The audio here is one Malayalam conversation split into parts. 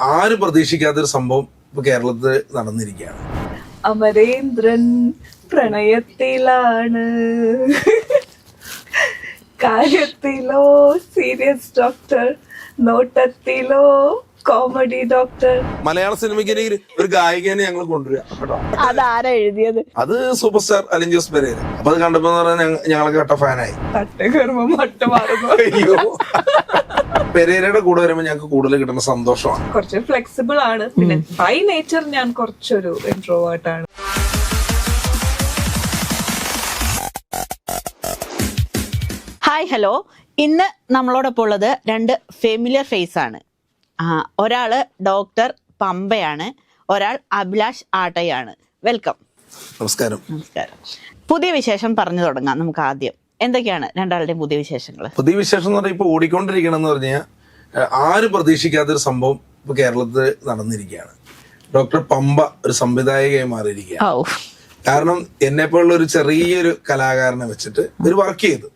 ആരും പ്രതീക്ഷിക്കാത്തൊരു സംഭവം ഇപ്പൊ കേരളത്തിൽ നടന്നിരിക്കുകയാണ്. അമരേന്ദ്രൻ പ്രണയത്തിലാണ്, കാര്യത്തിലോ സീരിയസ് ഡോക്ടർ, നോട്ടത്തിലോ കോമഡി ഡോക്ടർ. മലയാള സിനിമയ്ക്ക് ഒരു ഗായികനെ ഞങ്ങൾ കൊണ്ടുവരിക കേട്ടോ. അതാരാ എഴുതിയത്? അത് സൂപ്പർ സ്റ്റാർ അലിൻ ജോസ് പെരേര. അപ്പൊ അത് കണ്ടപ്പോ ഞങ്ങളൊക്കെ കട്ട ഫാനായി. തട്ട് കയറുമ്പോ മട്ട മാറുന്നു. അയ്യോ, പെരേരയുടെ കൂടെ വരുമ്പോ ഞങ്ങൾക്ക് കൂടുതൽ കിട്ടുന്ന സന്തോഷമാണ്. കുറച്ച് ഫ്ലെക്സിബിൾ ആണ്, പിന്നെ ബൈ നേച്ചർ ഞാൻ കുറച്ചൊരു ഇൻട്രോവേർട്ട് ആണ്. ഹായ് ഹലോ, ഇന്ന് നമ്മളോടൊപ്പം ഉള്ളത് രണ്ട് ഫെമിലിയർ ഫേസ് ആണ്. ഒരാള് ഡോക്ടർ പമ്പയാണ്, ഒരാൾ അഭിലാഷ് ആട്ടയാണ്. വെൽക്കം. നമസ്കാരം. നമസ്കാരം. പുതിയ വിശേഷം പറഞ്ഞു തുടങ്ങാം നമുക്ക് ആദ്യം. എന്തൊക്കെയാണ് രണ്ടാളുടെയും പുതിയ വിശേഷങ്ങൾ? പുതിയ വിശേഷം എന്ന് പറഞ്ഞാൽ ഇപ്പൊ ഓടിക്കൊണ്ടിരിക്കണം എന്ന് പറഞ്ഞാൽ ആരും പ്രതീക്ഷിക്കാത്തൊരു സംഭവം ഇപ്പൊ കേരളത്തിൽ നടന്നിരിക്കുകയാണ്. ഡോക്ടർ പമ്പ ഒരു സംവിധായകയായി മാറിയിരിക്കുകയാണ്. കാരണം എന്നെ പോലുള്ള ഒരു ചെറിയൊരു കലാകാരനെ വെച്ചിട്ട് ഒരു വർക്ക് ചെയ്തു.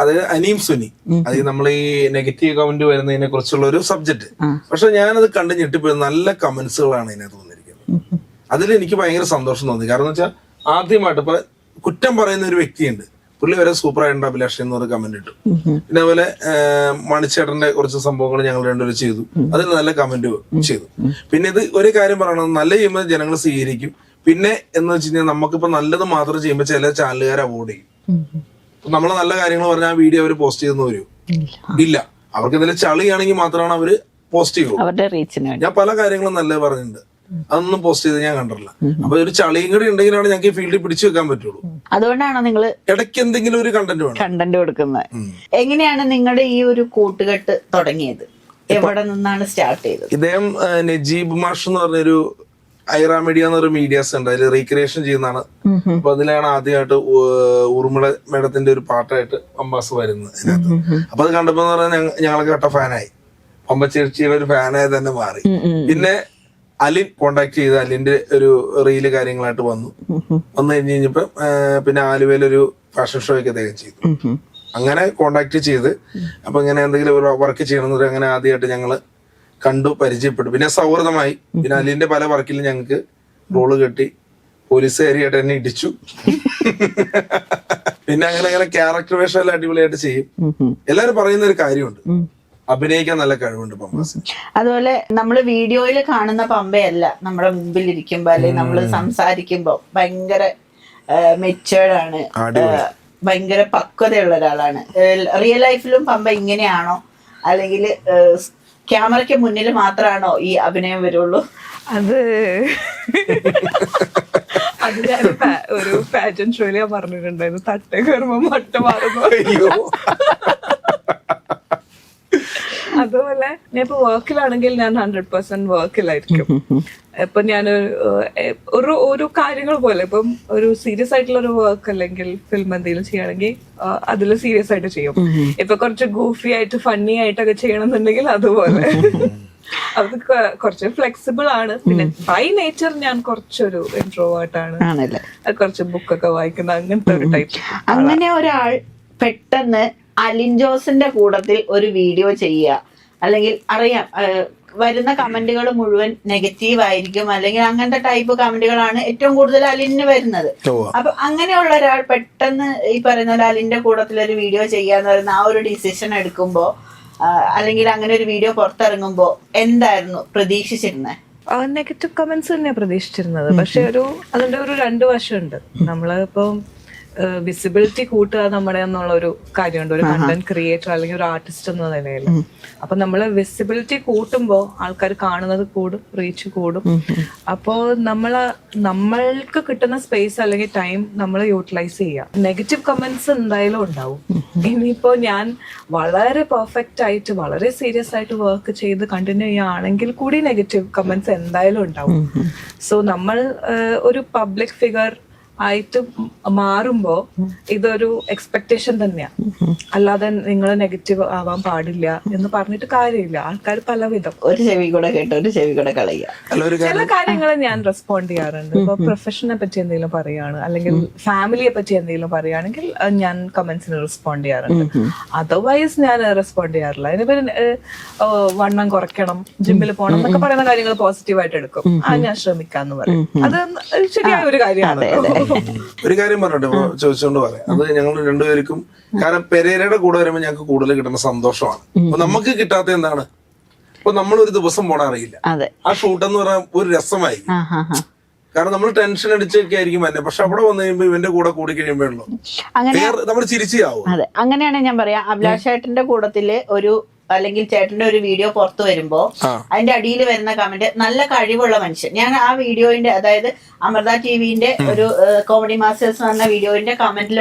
അത് അനീം സുനി, അത് നമ്മൾ ഈ നെഗറ്റീവ് കമന്റ് വരുന്നതിനെ കുറിച്ചുള്ള ഒരു സബ്ജക്ട്. പക്ഷെ ഞാനത് കണ്ട് ഞെട്ടിപ്പോയി. നല്ല കമന്റ്സുകളാണ് ഇതിനകത്ത് വന്നിരിക്കുന്നത്. അതിൽ എനിക്ക് ഭയങ്കര സന്തോഷം തോന്നി. കാരണം എന്ന് വെച്ചാൽ ആദ്യമായിട്ട് ഇപ്പൊ കുറ്റം പറയുന്ന ഒരു വ്യക്തിയുണ്ട്, പുള്ളി വരെ സൂപ്പർ ആയിട്ടുണ്ട് അഭിലാഷ് എന്ന് പറഞ്ഞ കമന്റ് ഇട്ടു. പിന്നെ അതുപോലെ മണിച്ചേട്ടന്റെ കുറച്ച് സംഭവങ്ങൾ ഞങ്ങൾ രണ്ടുപേരും ചെയ്തു, അതിൽ നല്ല കമന്റ് ചെയ്തു. പിന്നെ ഇത് ഒരു കാര്യം പറയണം, നല്ല ചെയ്യുമ്പോൾ ജനങ്ങൾ സ്വീകരിക്കും. പിന്നെ എന്ന് വെച്ച് കഴിഞ്ഞാൽ നമുക്കിപ്പോ നല്ലത് മാത്രം ചെയ്യുമ്പോൾ ചില ചാനലുകാർ അവോയ്ഡ് ചെയ്യും. നമ്മളെ നല്ല കാര്യങ്ങൾ പറഞ്ഞാൽ ആ വീഡിയോ അവർ പോസ്റ്റ് ചെയ്യുന്ന വരും ഇല്ല. അവർക്ക് എന്തെങ്കിലും ചളിയാണെങ്കിൽ മാത്രമാണ് അവര് പോസ്റ്റ് ചെയ്യുള്ളൂ. ഞാൻ പല കാര്യങ്ങളും നല്ല പറഞ്ഞിട്ടുണ്ട്, അതൊന്നും പോസ്റ്റ് ചെയ്ത് ഞാൻ കണ്ടിട്ടില്ല. അപ്പൊ ഒരു ചളിയും കൂടി ഉണ്ടെങ്കിലാണ് ഞങ്ങൾക്ക് ഈ ഫീൽഡിൽ പിടിച്ചു വെക്കാൻ പറ്റുള്ളൂ. അതുകൊണ്ടാണ് നിങ്ങൾ ഇടയ്ക്ക് എന്തെങ്കിലും ഒരു കണ്ടന്റ് കൊടുക്കുന്നത്. എങ്ങനെയാണ് നിങ്ങളുടെ ഈ ഒരു കൂട്ടുകെട്ട് തുടങ്ങിയത്? എവിടെ നിന്നാണ് സ്റ്റാർട്ട് ചെയ്തത്? ഇദ്ദേഹം നജീബ് മാഷ് എന്ന് പറഞ്ഞൊരു ഐറ മീഡിയ എന്നൊരു മീഡിയാസ് ഉണ്ട്, അതിൽ റീക്രിയേഷൻ ചെയ്യുന്നതാണ്. അപ്പൊ അതിലാണ് ആദ്യമായിട്ട് ഉറുമിള മേഡത്തിന്റെ ഒരു പാട്ടായിട്ട് പമ്പാസ് വരുന്നത് അതിനകത്ത്. അപ്പൊ അത് കണ്ടപ്പോ ഞങ്ങളൊക്കെ കട്ട ഫാനായി. പമ്പ ചേച്ചിയുടെ ഒരു ഫാനായി തന്നെ മാറി. പിന്നെ അലിൻ കോണ്ടാക്ട് ചെയ്ത് അലിന്റെ ഒരു റീല് കാര്യങ്ങളായിട്ട് വന്നു കഴിഞ്ഞപ്പോ പിന്നെ ആലുവയിലൊരു ഫാഷൻ ഷോ ഒക്കെ അദ്ദേഹം ചെയ്തു. അങ്ങനെ കോണ്ടാക്ട് ചെയ്ത് അപ്പൊ ഇങ്ങനെ എന്തെങ്കിലും ഒരു വർക്ക് ചെയ്യണമെന്ന് അങ്ങനെ ആദ്യമായിട്ട് ഞങ്ങള് കണ്ടു, പരിചയപ്പെട്ടു. പിന്നെ സൗഹൃദമായി. പിന്നെ അലിന്റെ പല വർക്കിലും ഞങ്ങൾക്ക് റോള് കെട്ടി, പോലീസുകാരിയായിട്ട് എന്നെ ഇടിച്ചു. പിന്നെ അങ്ങനെ ക്യാരക്ടർ വേഷം എല്ലാം അടിപൊളിയായിട്ട് ചെയ്യും. എല്ലാരും പറയുന്ന ഒരു കാര്യമുണ്ട്, അഭിനയിക്കാൻ നല്ല കഴിവുണ്ട് പമ്പാസിന്. അതുപോലെ നമ്മള് വീഡിയോയിൽ കാണുന്ന പമ്പയല്ല നമ്മുടെ മുമ്പിൽ ഇരിക്കുമ്പോ അല്ലെങ്കിൽ നമ്മള് സംസാരിക്കുമ്പോ ഭയങ്കര മെച്ചേർഡ് ആണ്, ഭയങ്കര പക്വതയുള്ള ഒരാളാണ്. റിയൽ ലൈഫിലും പമ്പ ഇങ്ങനെയാണോ, അല്ലെങ്കിൽ ക്യാമറയ്ക്ക് മുന്നിൽ മാത്രമാണോ ഈ അഭിനയം വരുള്ളൂ? അത് ഞാൻ ഒരു പാജൻ ഷോയിൽ ഞാൻ പറഞ്ഞിട്ടുണ്ടായിരുന്നു, തട്ട് കയറുമ്പോ മട്ട മാറുന്നു. അതുപോലെ ഞാൻ ഇപ്പൊ വർക്കിലാണെങ്കിൽ ഞാൻ 100% വർക്കിലായിരിക്കും. ഇപ്പൊ ഞാൻ ഒരു കാര്യങ്ങൾ പോലെ ഇപ്പം ഒരു സീരിയസ് ആയിട്ടുള്ള ഒരു വർക്ക് അല്ലെങ്കിൽ ഫിലിം എന്തെങ്കിലും ചെയ്യണമെങ്കിൽ അതിൽ സീരിയസ് ആയിട്ട് ചെയ്യും. ഇപ്പൊ കുറച്ച് ഗൂഫി ആയിട്ട് ഫണ്ണി ആയിട്ടൊക്കെ ചെയ്യണമെന്നുണ്ടെങ്കിൽ അതുപോലെ. അത് കുറച്ച് ഫ്ലെക്സിബിൾ ആണ്. പിന്നെ ബൈ നേച്ചർ ഞാൻ കുറച്ചൊരു ഇൻട്രോവേർട്ട് ആണ്, കുറച്ച് ബുക്കൊക്കെ വായിക്കുന്ന അങ്ങനത്തെ ഒരു ടൈപ്പ്. അങ്ങനെ ഒരാൾ പെട്ടെന്ന് അലിൻ ജോസിന്റെ കൂട്ടത്തിൽ ഒരു വീഡിയോ ചെയ്യുക, അല്ലെങ്കിൽ അറിയാം വരുന്ന കമന്റുകൾ മുഴുവൻ നെഗറ്റീവ് ആയിരിക്കും, അല്ലെങ്കിൽ അങ്ങനത്തെ ടൈപ്പ് കമന്റുകളാണ് ഏറ്റവും കൂടുതൽ അലിന് വരുന്നത്. അപ്പൊ അങ്ങനെയുള്ള ഒരാൾ പെട്ടെന്ന് ഈ പറയുന്ന പോലെ അലിന്റെ കൂട്ടത്തിൽ ഒരു വീഡിയോ ചെയ്യാന്ന് പറയുന്ന ആ ഒരു ഡിസിഷൻ എടുക്കുമ്പോ, അല്ലെങ്കിൽ അങ്ങനെ ഒരു വീഡിയോ പുറത്തിറങ്ങുമ്പോ എന്തായിരുന്നു പ്രതീക്ഷിച്ചിരുന്നത്? നെഗറ്റീവ് കമന്റ്സ് തന്നെയാണ് പ്രതീക്ഷിച്ചിരുന്നത്. പക്ഷെ അതിന്റെ ഒരു 2 വശമുണ്ട്. നമ്മളിപ്പം വിസിബിലിറ്റി കൂട്ടുക നമ്മുടെ എന്നുള്ള ഒരു കാര്യമുണ്ട്, ഒരു കണ്ടന്റ് ക്രിയേറ്റർ അല്ലെങ്കിൽ ഒരു ആർട്ടിസ്റ്റ് എന്ന നിലയിൽ. അപ്പൊ നമ്മള് വിസിബിലിറ്റി കൂട്ടുമ്പോ ആൾക്കാർ കാണുന്നത് കൂടും, റീച്ച് കൂടും. അപ്പോ നമ്മൾക്ക് കിട്ടുന്ന സ്പേസ് അല്ലെങ്കിൽ ടൈം നമ്മൾ യൂട്ടിലൈസ് ചെയ്യുക. നെഗറ്റീവ് കമന്റ്സ് എന്തായാലും ഉണ്ടാവും. ഇനിയിപ്പോ ഞാൻ വളരെ പെർഫെക്റ്റ് ആയിട്ട് വളരെ സീരിയസ് ആയിട്ട് വർക്ക് ചെയ്ത് കണ്ടിന്യൂ ചെയ്യുകയാണെങ്കിൽ കൂടി നെഗറ്റീവ് കമന്റ്സ് എന്തായാലും ഉണ്ടാവും. സോ നമ്മൾ ഒരു പബ്ലിക് ഫിഗർ ആയിട്ട് മാറുമ്പോ ഇതൊരു എക്സ്പെക്ടേഷൻ തന്നെയാ. അല്ലാതെ നിങ്ങൾ നെഗറ്റീവ് ആവാൻ പാടില്ല എന്ന് പറഞ്ഞിട്ട് കാര്യമില്ല. ആൾക്കാർ പലവിധം ഒരു ചെവി കൂടെ കേട്ട് ഒരു ചെവി കൂടെ കളയുക. ചില കാര്യങ്ങൾ ഞാൻ റെസ്പോണ്ട് ചെയ്യാറുണ്ട്. ഇപ്പൊ പ്രൊഫഷനെ പറ്റി എന്തെങ്കിലും പറയാണ്, അല്ലെങ്കിൽ ഫാമിലിയെ പറ്റി എന്തെങ്കിലും പറയുകയാണെങ്കിൽ ഞാൻ കമന്റ്സിന് റെസ്പോണ്ട് ചെയ്യാറുണ്ട്. അതർവൈസ് ഞാൻ റെസ്പോണ്ട് ചെയ്യാറില്ല. ഇനിയിപ്പോ വണ്ണം കുറയ്ക്കണം, ജിമ്മിൽ പോകണം എന്നൊക്കെ പറയുന്ന കാര്യങ്ങൾ പോസിറ്റീവായിട്ട് എടുക്കും. ഞാൻ ശ്രമിക്കാന്ന് പറയും. അത് ശരിയായ ഒരു കാര്യമാണ്. ഒരു കാര്യം പറഞ്ഞിട്ട് ചോദിച്ചുകൊണ്ട് പറയാം, അത് ഞങ്ങൾ രണ്ടുപേർക്കും, കാരണം പെരേരയുടെ കൂടെ വരുമ്പോൾ ഞങ്ങൾക്ക് കൂടുതൽ കിട്ടുന്ന സന്തോഷമാണ്. അപ്പൊ നമുക്ക് കിട്ടാത്ത എന്താണ്, ഇപ്പൊ നമ്മൾ ഒരു ദിവസം പോണ അറിയില്ല. ആ ഷൂട്ട് എന്ന് പറയാൻ ഒരു രസമായി, കാരണം നമ്മൾ ടെൻഷൻ അടിച്ചൊക്കെ ആയിരിക്കും തന്നെ. പക്ഷെ അവിടെ വന്നു കഴിയുമ്പോ ഇവന്റെ കൂടെ കൂടി കഴിയുമ്പോഴല്ലോ നമ്മൾ ചിരിച്ചാവും. അതെ, അങ്ങനെയാണ് ഞാൻ പറയാം. അഭിലാഷ് ചേട്ടന്റെ കൂട്ടത്തില് ഒരു അല്ലെങ്കിൽ ചേട്ടന്റെ ഒരു വീഡിയോ പുറത്തു വരുമ്പോ അതിന്റെ അടിയിൽ വരുന്ന കമന്റ് നല്ല കഴിവുള്ള മനുഷ്യൻ. ഞാൻ ആ വീഡിയോന്റെ, അതായത് അമൃത ടിവിന്റെ ഒരു കോമഡി മാസ്റ്റേഴ്സ് എന്ന വീഡിയോന്റെ കമന്റിൽ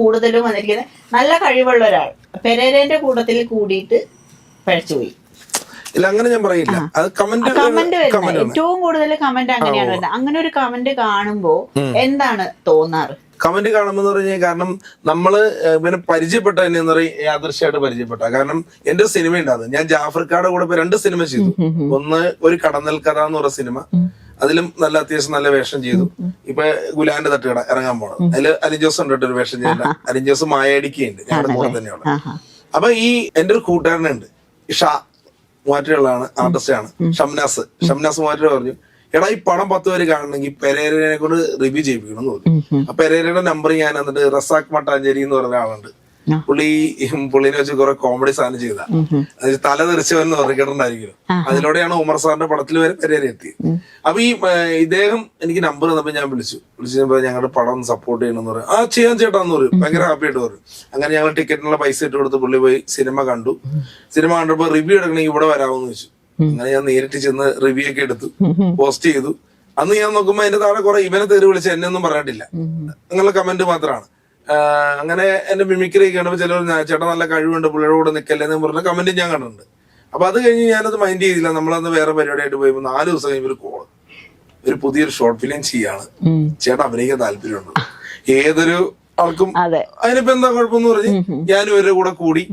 കൂടുതലും വന്നിരിക്കുന്ന നല്ല കഴിവുള്ള ഒരാൾ പെരേരന്റെ കൂട്ടത്തിൽ കൂടിയിട്ട് പഴച്ചുപോയി. ഇല്ല, അങ്ങനെ ഞാൻ പറയില്ല. അത് കമന്റ് വരുന്നത് ഏറ്റവും കൂടുതൽ കമന്റ് അങ്ങനെയാണ് വരുന്നത്. അങ്ങനെ ഒരു കമന്റ് കാണുമ്പോ എന്താണ് തോന്നാറ്? കമന്റ് കാണുമ്പോൾ പറഞ്ഞാൽ, കാരണം നമ്മള് പിന്നെ പരിചയപ്പെട്ട എന്നെ എന്ന് പറയും യാദൃശ്യമായിട്ട് പരിചയപ്പെട്ട. കാരണം എന്റെ സിനിമ ഉണ്ടാകുന്നത്, ഞാൻ ജാഫർക്കാരുടെ കൂടെ ഇപ്പൊ 2 സിനിമ ചെയ്തു. ഒന്ന് ഒരു കടന്നൽ കഥ എന്ന് പറഞ്ഞ സിനിമ, അതിലും നല്ല അത്യാവശ്യം നല്ല വേഷം ചെയ്തു. ഇപ്പൊ ഗുലാന്റെ തട്ടുകട ഇറങ്ങാൻ പോണത്, അതില് അലിൻ ജോസ് ഉണ്ട് ഒരു വേഷം ചെയ്യേണ്ട. അലിൻ ജോസ് മായടിക്കുണ്ട് ഞങ്ങളുടെ കൂടെ തന്നെയാണ്. അപ്പൊ ഈ എന്റെ ഒരു കൂട്ടുകാരനുണ്ട്, ഷാ മൂവാറ്റുള്ളതാണ്, ആർട്ടിസ്റ്റാണ്, ഷംനാസ് മൂവാറ്റുള്ള പറഞ്ഞു, എടാ ഈ പടം 10 പേര് കാണണമെങ്കിൽ പെരേരനെ കൊണ്ട് റിവ്യൂ ചെയ്യിപ്പിക്കണം എന്ന് പറഞ്ഞു. അപ്പൊ പെരേരയുടെ നമ്പർ ഞാൻ എന്നിട്ട് റസാഖ് മട്ടാഞ്ചേരി എന്ന് പറഞ്ഞ ആളുണ്ട്, പുള്ളിനെ വെച്ച് കുറെ കോമഡി സാധനം ചെയ്ത തല തെറിച്ചവൻ എന്ന് പറഞ്ഞിട്ടുണ്ടായിരിക്കും. അതിലൂടെയാണ് ഉമർ സാറിന്റെ പടത്തിൽ വരെ പെരേര എത്തി. അപ്പൊ ഈ ഇദ്ദേഹം എനിക്ക് നമ്പർ തന്നപ്പോ ഞാൻ വിളിച്ചപ്പോ ഞങ്ങളുടെ പടം ഒന്ന് സപ്പോർട്ട് ചെയ്യണമെന്ന് പറയും. ചെയ്യാൻ ചേട്ടാന്ന് പറയും, ഭയങ്കര ഹാപ്പി ആയിട്ട് പറയും. അങ്ങനെ ഞങ്ങൾ ടിക്കറ്റിനുള്ള പൈസ ഇട്ട് കൊടുത്ത് പുള്ളി പോയി സിനിമ കണ്ടു. സിനിമ കണ്ടപ്പോ റിവ്യൂ എടുക്കണമെങ്കിൽ ഇവിടെ വരാമെന്ന് ചോദിച്ചു. അങ്ങനെ ഞാൻ നേരിട്ട് ചെന്ന് റിവ്യൂ ഒക്കെ എടുത്തു, പോസ്റ്റ് ചെയ്തു. അന്ന് ഞാൻ നോക്കുമ്പോ അതിന്റെ താഴെ കുറെ ഇവനെ തെറി വിളിച്ച് എന്നെ ഒന്നും പറഞ്ഞിട്ടില്ല, നിങ്ങളുടെ കമന്റ് മാത്രമാണ്. അങ്ങനെ എന്റെ മിമിക്രി കണ്ടപ്പോ ചിലർ ചേട്ടാ നല്ല കഴിവുണ്ട്, പുള്ളിയുടെ കൂടെ നിൽക്കല്ലേ എന്ന് പറഞ്ഞ കമന്റ് ഞാൻ കണ്ടിട്ടുണ്ട്. അപ്പൊ അത് കഴിഞ്ഞ് ഞാനത് മൈൻഡ് ചെയ്തില്ല. നമ്മളന്ന് വേറെ പരിപാടിയായിട്ട് പോയപ്പോ 4 ദിവസം കഴിയുമ്പോൾ ഒരു കോള്, ഒരു പുതിയൊരു ഷോർട്ട് ഫിലിം ചെയ്യാണ്, ചേട്ടാ അഭിനയിക്കാൻ താല്പര്യമുണ്ട്. ഏതൊരു ആൾക്കും അതിനിപ്പോ എന്താ കുഴപ്പമെന്ന് പറഞ്ഞ് ഞാനും ഇവരുടെ കൂടെ കൂടി.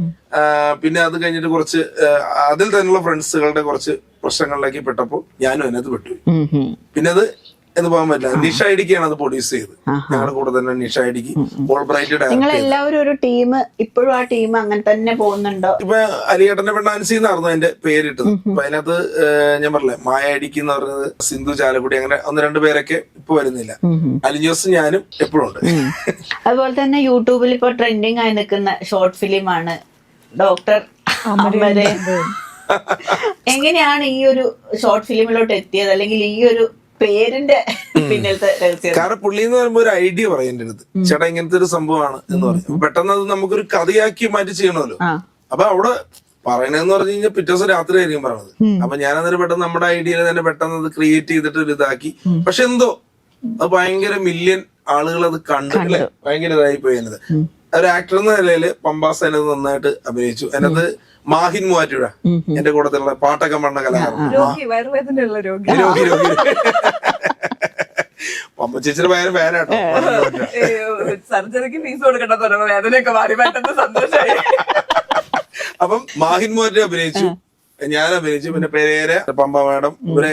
പിന്നെ അത് കഴിഞ്ഞിട്ട് കുറച്ച് അതിൽ തന്നെയുള്ള ഫ്രണ്ട്സുകളുടെ കുറച്ച് പ്രശ്നങ്ങളിലേക്ക് പെട്ടപ്പോ ഞാനും അതിനകത്ത് പെട്ടുപോയി. പിന്നെ അത് എന്ന് പോകാൻ പറ്റില്ല. നിഷ ഐഡിക്കാണ് അത് പ്രൊഡ്യൂസ് ചെയ്ത്, ഞങ്ങളുടെ കൂടെ തന്നെ നിഷ ഐഡിക്ക് നിങ്ങൾ എല്ലാവരും ഒരു ടീം, ഇപ്പോഴും ആ ടീം അങ്ങനെ തന്നെ പോകുന്നുണ്ടോ? ഇപ്പൊ അലിയേട്ടന്റെ പെണ്ണാൻസി എന്നായിരുന്നു അതിന്റെ പേരിട്ടത്. അപ്പൊ അതിനകത്ത് ഞാൻ പറഞ്ഞില്ലേ മായ ഐഡിക്ക് എന്ന് പറഞ്ഞത് സിന്ധു ചാലക്കുടി, അങ്ങനെ 1-2 പേരൊക്കെ ഇപ്പൊ വരുന്നില്ല. അലിഞ്ഞോസ് ഞാനും എപ്പോഴും ഉണ്ട്. അതുപോലെ തന്നെ യൂട്യൂബിൽ ഇപ്പൊ ട്രെൻഡിങ് ആയി നിൽക്കുന്ന ഷോർട്ട് ഫിലിമാണ് ഡോക്ടർ അമരൻ. എങ്ങനെയാണ് ഈ ഒരു ഷോർട്ട് ഫിലിമിലോട്ട് എത്തിയത്, അല്ലെങ്കിൽ ഈ ഒരു പേരിന്റെ പിന്നിലത്തെ രഹസ്യം? കാരണം പുള്ളി എന്ന് പറയുമ്പോ ഒരു ഐഡിയ പറയും എന്റെ അടുത്ത്, ചേട്ടാ ഇങ്ങനത്തെ ഒരു സംഭവമാണ് എന്ന് പറയും. പെട്ടെന്ന് അത് നമുക്കൊരു കഥയാക്കി മാറ്റി ചെയ്യണമല്ലോ. അപ്പൊ അവിടെ പറയണെന്ന് പറഞ്ഞു കഴിഞ്ഞാൽ പിറ്റേ ദിവസം രാത്രി ആയിരിക്കും പറയണത്. അപ്പൊ ഞാനന്നേരം പെട്ടെന്ന് നമ്മുടെ ഐഡിയയിൽ തന്നെ പെട്ടെന്ന് അത് ക്രിയേറ്റ് ചെയ്തിട്ട് ഒരു ഇതാക്കി. പക്ഷെ എന്തോ അത് ഭയങ്കര മില്യൺ ആളുകൾ അത് കണ്ടു അല്ലെ, ഭയങ്കര ഇതായി പോയി. അതിനത് ഒരു ആക്ടർ എന്ന നിലയില് പമ്പാസ് അതിനകത്ത് നന്നായിട്ട് അഭിനയിച്ചു. അതിനകത്ത് മാഹിൻ മൂവാറ്റുപുഴ എന്റെ കൂട്ടത്തിലുള്ള പാട്ടൊക്കെ പാടുന്ന കലാകാരൻ. പമ്പ ചേച്ചിയുടെ ഭയങ്കര ഫാനാട്ടോ. സർജറിക്ക് ഫീസ് കൊടുക്കണ്ട, വേദനയൊക്കെ മാറി പറ്റുന്ന സന്തോഷമായി. അപ്പം മാഹിൻ മൂവാറ്റുപുഴ അഭിനയിച്ചു, ഞാൻ അഭിനയിച്ചു. പിന്നെ പെരേര, പമ്പ മാഡം ഇവരെ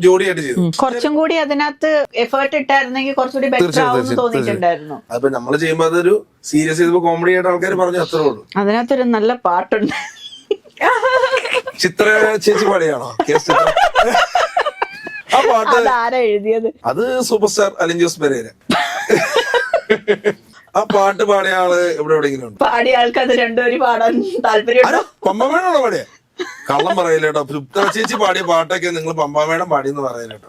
ജോഡിയായിട്ട് ചെയ്തു. കുറച്ചും കൂടി അതിനകത്ത് എഫേർട്ട് ഇട്ടായിരുന്നെങ്കിൽ കുറച്ചുകൂടി ബെറ്റർ ആവുമെന്ന് തോന്നിയിട്ടുണ്ടായിരുന്നു. അപ്പൊ നമ്മള് ചെയ്യുമ്പോ അതൊരു സീരിയസ് ചെയ്തപ്പോ കോമഡി ആയിട്ട് ആൾക്കാർ പറഞ്ഞു, അത്രേ ഉള്ളൂ. അതിനകത്തൊരു നല്ല പാട്ടുണ്ട്. ചിത്ര ചേച്ചി പാടിയാണോ ആ പാട്ട്? ആരാ എഴുതിയത്? അത് സൂപ്പർ സ്റ്റാർ അലിൻ ജോസ് പെരേര. ആ പാട്ട് പാടിയ ആള് എവിടെയെങ്കിലും ഉണ്ട്? പാടിയ ആൾക്ക് അത് രണ്ടുപേരും പാടാൻ താല്പര്യം. പമ്പമേടാണോ പാടിയ? കള്ളം പറയില്ലേട്ടോ. ഫിലിപ്ത ചേച്ചി പാടിയ പാട്ടൊക്കെ നിങ്ങൾ പമ്പാമേടം പാടിയെന്ന് പറയില്ലേട്ടോ.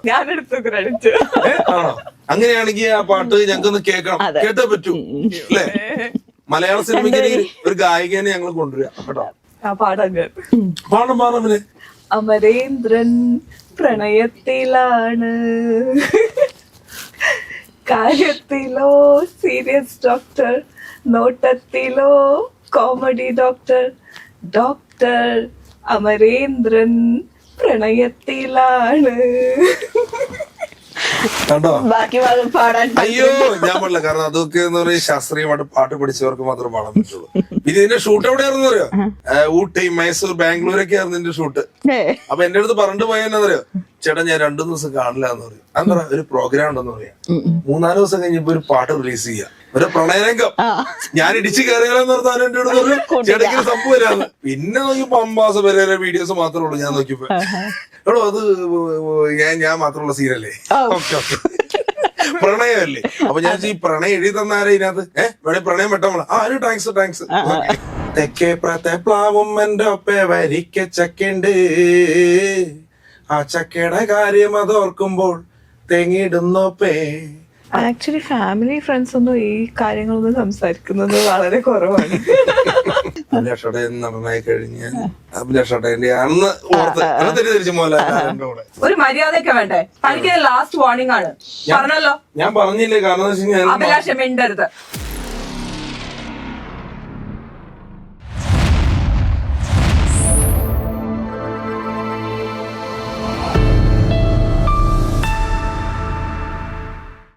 ആണോ? അങ്ങനെയാണെങ്കിൽ ആ പാട്ട് ഞങ്ങൾക്കൊന്ന് കേൾക്കണം, കേട്ടേ പറ്റൂ അല്ലേ? മലയാള സിനിമയ്ക്ക് ഒരു ഗായികനെ ഞങ്ങൾ കൊണ്ടുവരിക കേട്ടോ. പാടം പാടമില്ലേ? അമരേന്ദ്രൻ പ്രണയത്തിലാണ്, കാര്യത്തിലോ സീരിയസ് ഡോക്ടർ, നോട്ടത്തിലോ കോമഡി ഡോക്ടർ. ഡോക്ടർ അമരേന്ദ്രൻ പ്രണയത്തിലാണ്. കണ്ടോ? ബാക്കി ഭാഗം പാടാൻ അയ്യോ ഞാൻ പാടില്ല, കാരണം അതൊക്കെ എന്ന് പറയുന്നത് ശാസ്ത്രീയമായിട്ട് പാട്ട് പഠിച്ചവർക്ക് മാത്രം പാടാൻ പറ്റുള്ളൂ. പിന്നെ ഇതിന്റെ ഷൂട്ട് എവിടെയായിരുന്നു അറിയോ? ഊട്ടി, മൈസൂർ, ബാംഗ്ലൂരൊക്കെ ആയിരുന്നു ഇതിന്റെ ഷൂട്ട്. അപ്പൊ എന്റെ അടുത്ത് പറഞ്ഞിട്ട് പോയെന്നറിയോ, ചേട്ടാ ഞാൻ 2 ദിവസം കാണില്ല എന്ന് പറയും. എന്താ ഒരു പ്രോഗ്രാം ഉണ്ടെന്ന് പറയാം. 3-4 ദിവസം കഴിഞ്ഞപ്പോ ഒരു പാട്ട് റിലീസ് ചെയ്യാം, ഒരു പ്രണയരംഗം. ഞാൻ ഇടിച്ച് കയറിയാലെന്ന് പറഞ്ഞാൽ എന്റെ അടുത്ത് പറഞ്ഞു ചേട്ടയ്ക്ക് സംഭവം വരാന്ന്. പിന്നെ നോക്കിയപ്പോ 50 പേരെ വീഡിയോസ് മാത്രമേ ഉള്ളൂ. ഞാൻ നോക്കിയപ്പോ എടോ അത് ഞാൻ മാത്രമുള്ള സീനല്ലേ? Okay okay, പ്രണയമല്ലേ? അപ്പൊ ഞാൻ ഈ പ്രണയം എഴുതി തന്നാരെ ഇതിനകത്ത് വേണേ പ്രണയം വെട്ടമ്മള. ഒരു താങ്ക്സ്. തെക്കേ പ്രാത്തെ പ്ലാവും എന്റെ ഒപ്പേ വരിക്ക ചക്കണ്ട്, ആ ചക്കയുടെ കാര്യം അതോർക്കുമ്പോൾ തെങ്ങിടുന്നോപ്പേ. ആക്ച്വലി ഫാമിലി ഫ്രണ്ട്സ് ഒന്നും ഈ കാര്യങ്ങളൊന്നും സംസാരിക്കുന്നത് വളരെ കുറവാണ്. അഭിലാഷടയൻ നടനായി കഴിഞ്ഞാൽ അഭിലാഷടയന്റെ അന്ന് ഓർത്ത് തെറ്റിദ്ധരിച്ചു മോഹൻലാലിന്റെ കൂടെ. ഒരു മര്യാദയൊക്കെ വേണ്ടേ? തനിക്ക് ലാസ്റ്റ് വാർണിംഗ് ആണ് പറഞ്ഞല്ലോ. ഞാൻ പറഞ്ഞില്ലേ, കാരണം അഭിലാഷം മിണ്ടരുത്.